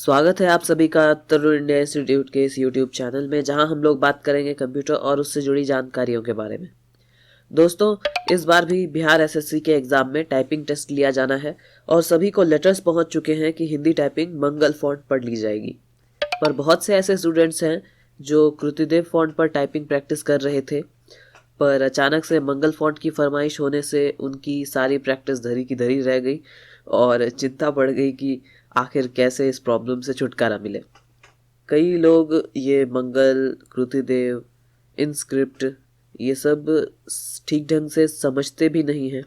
स्वागत है आप सभी का तरुण इंडिया इंस्टीट्यूट के इस यूट्यूब चैनल में, जहां हम लोग बात करेंगे कंप्यूटर और उससे जुड़ी जानकारियों के बारे में। दोस्तों, इस बार भी बिहार एसएससी के एग्जाम में टाइपिंग टेस्ट लिया जाना है और सभी को लेटर्स पहुंच चुके हैं कि हिंदी टाइपिंग मंगल फॉन्ट पर ली जाएगी। पर बहुत से ऐसे स्टूडेंट्स हैं जो कृतिदेव फॉन्ट पर टाइपिंग प्रैक्टिस कर रहे थे, पर अचानक से मंगल फॉन्ट की फरमाइश होने से उनकी सारी प्रैक्टिस धरी की धरी रह गई और चिंता बढ़ गई कि आखिर कैसे इस प्रॉब्लम से छुटकारा मिले। कई लोग ये मंगल, कृतिदेव, इनस्क्रिप्ट ये सब ठीक ढंग से समझते भी नहीं हैं।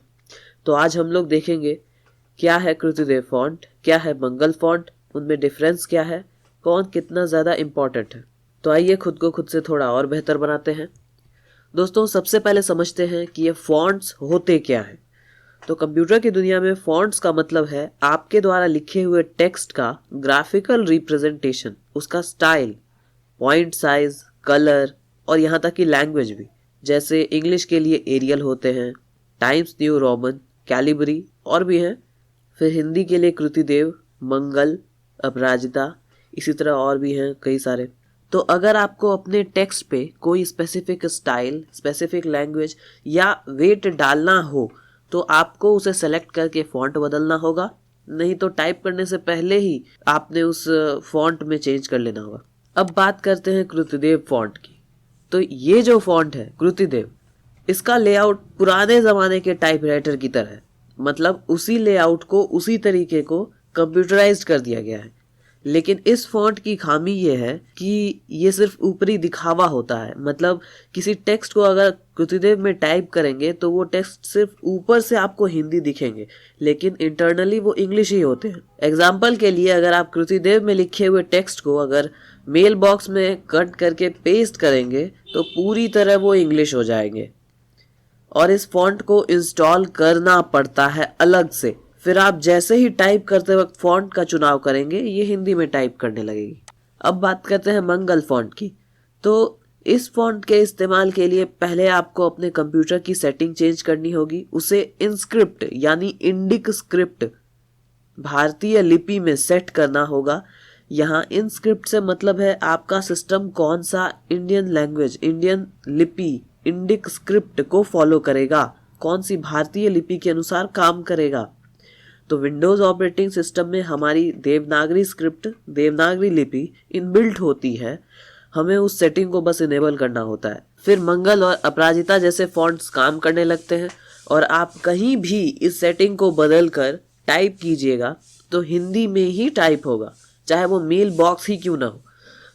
तो आज हम लोग देखेंगे क्या है कृतिदेव फॉन्ट, क्या है मंगल फॉन्ट, उनमें डिफरेंस क्या है, कौन कितना ज़्यादा इम्पॉर्टेंट है। तो आइए खुद को खुद से थोड़ा और बेहतर बनाते हैं। दोस्तों, सबसे पहले समझते हैं कि ये फॉन्ट्स होते क्या है। तो कंप्यूटर की दुनिया में फॉन्ट्स का मतलब है आपके द्वारा लिखे हुए टेक्स्ट का ग्राफिकल रिप्रेजेंटेशन, उसका स्टाइल, पॉइंट साइज, कलर और यहाँ तक कि लैंग्वेज भी। जैसे इंग्लिश के लिए एरियल होते हैं, टाइम्स न्यू रोमन, कैलिबरी और भी हैं। फिर हिंदी के लिए कृतिदेव, मंगल, अपराजिता, इसी तरह और भी हैं कई सारे। तो अगर आपको अपने टेक्स्ट पे कोई स्पेसिफिक स्टाइल, स्पेसिफिक लैंग्वेज या वेट डालना हो तो आपको उसे सेलेक्ट करके फॉन्ट बदलना होगा, नहीं तो टाइप करने से पहले ही आपने उस फॉन्ट में चेंज कर लेना होगा। अब बात करते हैं कृतिदेव फॉन्ट की। तो ये जो फॉन्ट है कृतिदेव, इसका लेआउट पुराने ज़माने के टाइपराइटर की तरह है। मतलब उसी लेआउट को, उसी तरीके को कंप्यूटराइज्ड कर दिया गया है। लेकिन इस फॉन्ट की खामी ये है कि ये सिर्फ ऊपरी दिखावा होता है। मतलब किसी टेक्स्ट को अगर कृतिदेव में टाइप करेंगे तो वो टेक्स्ट सिर्फ ऊपर से आपको हिंदी दिखेंगे, लेकिन इंटरनली वो इंग्लिश ही होते हैं। एग्जाम्पल के लिए, अगर आप कृतिदेव में लिखे हुए टेक्स्ट को अगर मेल बॉक्स में कट करके पेस्ट करेंगे तो पूरी तरह वो इंग्लिश हो जाएंगे और इस फॉन्ट को इंस्टॉल करना पड़ता है अलग से। फिर आप जैसे ही टाइप करते वक्त फॉन्ट का चुनाव करेंगे, ये हिंदी में टाइप करने लगेगी। अब बात करते हैं मंगल फॉन्ट की। तो इस फॉन्ट के इस्तेमाल के लिए पहले आपको अपने कंप्यूटर की सेटिंग चेंज करनी होगी, उसे इनस्क्रिप्ट यानी इंडिक स्क्रिप्ट भारतीय लिपि में सेट करना होगा। यहाँ इनस्क्रिप्ट से मतलब है आपका सिस्टम कौन सा इंडियन लैंग्वेज, इंडियन लिपि, इंडिक स्क्रिप्ट को फॉलो करेगा, कौन सी भारतीय लिपि के अनुसार काम करेगा। तो विंडोज ऑपरेटिंग सिस्टम में हमारी देवनागरी स्क्रिप्ट, देवनागरी लिपि इनबिल्ट होती है। हमें उस सेटिंग को बस इनेबल करना होता है। फिर मंगल और अपराजिता जैसे फॉन्ट्स काम करने लगते हैं और आप कहीं भी इस सेटिंग को बदल कर टाइप कीजिएगा तो हिंदी में ही टाइप होगा, चाहे वो मेल बॉक्स ही क्यों ना हो।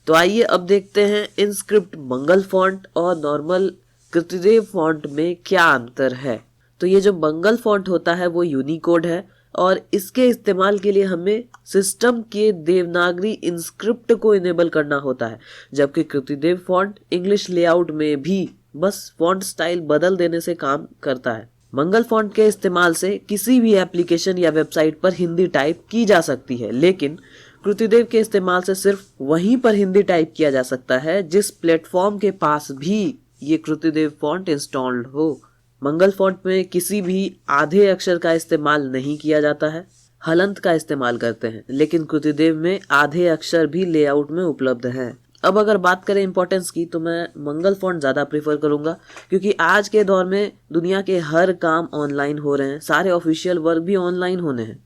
तो आइए अब देखते हैं इनस्क्रिप्ट मंगल फॉन्ट और नॉर्मल कृतिदेव फॉन्ट में क्या अंतर है। तो ये जो मंगल फॉन्ट होता है वो यूनिकोड है और इसके इस्तेमाल के लिए हमें सिस्टम के देवनागरी इनस्क्रिप्ट को इनेबल करना होता है, जबकि कृतिदेव फॉन्ट इंग्लिश लेआउट में भी बस फॉन्ट स्टाइल बदल देने से काम करता है। मंगल फॉन्ट के इस्तेमाल से किसी भी एप्लीकेशन या वेबसाइट पर हिंदी टाइप की जा सकती है, लेकिन कृतिदेव के इस्तेमाल से सिर्फ वहीं पर हिंदी टाइप किया जा सकता है जिस प्लेटफॉर्म के पास भी ये कृतिदेव फॉन्ट इंस्टॉल्ड हो। मंगल फॉन्ट में किसी भी आधे अक्षर का इस्तेमाल नहीं किया जाता है, हलंत का इस्तेमाल करते हैं, लेकिन कृतिदेव में आधे अक्षर भी लेआउट में उपलब्ध हैं। अब अगर बात करें इंपॉर्टेंस की, तो मैं मंगल फॉन्ट ज़्यादा प्रीफर करूँगा, क्योंकि आज के दौर में दुनिया के हर काम ऑनलाइन हो रहे हैं, सारे ऑफिशियल वर्क भी ऑनलाइन होने हैं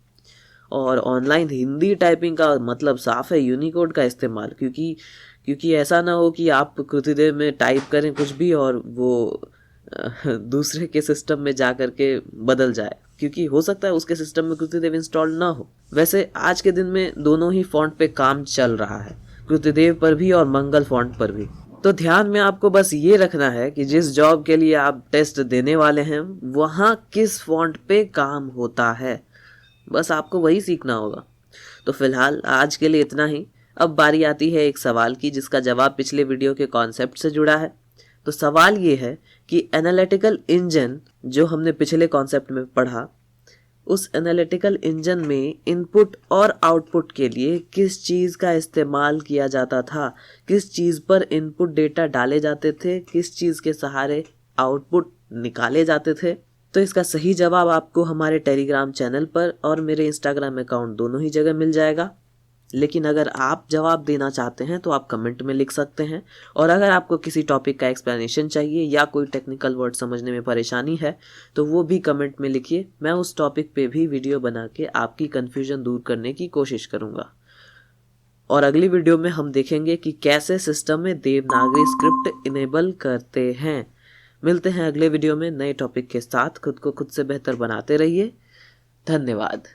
और ऑनलाइन हिंदी टाइपिंग का मतलब साफ है यूनिकोड का इस्तेमाल। क्योंकि ऐसा ना हो कि आप कृतिदेव में टाइप करें कुछ भी और वो दूसरे के सिस्टम में जा करके बदल जाए, क्योंकि हो सकता है उसके सिस्टम में कृतिदेव इंस्टॉल ना हो। वैसे आज के दिन में दोनों ही फॉन्ट पे काम चल रहा है, कृतिदेव पर भी और मंगल फॉन्ट पर भी। तो ध्यान में आपको बस ये रखना है कि जिस जॉब के लिए आप टेस्ट देने वाले हैं वहाँ किस फॉन्ट पे काम होता है, बस आपको वही सीखना होगा। तो फिलहाल आज के लिए इतना ही। अब बारी आती है एक सवाल की, जिसका जवाब पिछले वीडियो के कॉन्सेप्ट से जुड़ा है। तो सवाल ये है कि एनालिटिकल इंजन जो हमने पिछले कॉन्सेप्ट में पढ़ा, उस एनालिटिकल इंजन में इनपुट और आउटपुट के लिए किस चीज़ का इस्तेमाल किया जाता था, किस चीज़ पर इनपुट डेटा डाले जाते थे, किस चीज़ के सहारे आउटपुट निकाले जाते थे। तो इसका सही जवाब आपको हमारे टेलीग्राम चैनल पर और मेरे इंस्टाग्राम अकाउंट दोनों ही जगह मिल जाएगा। लेकिन अगर आप जवाब देना चाहते हैं तो आप कमेंट में लिख सकते हैं। और अगर आपको किसी टॉपिक का एक्सप्लेनेशन चाहिए या कोई टेक्निकल वर्ड समझने में परेशानी है तो वो भी कमेंट में लिखिए। मैं उस टॉपिक पे भी वीडियो बना के आपकी कन्फ्यूजन दूर करने की कोशिश करूँगा। और अगली वीडियो में हम देखेंगे कि कैसे सिस्टम में देवनागरी स्क्रिप्ट इनेबल करते हैं। मिलते हैं अगले वीडियो में नए टॉपिक के साथ। खुद को खुद से बेहतर बनाते रहिए। धन्यवाद।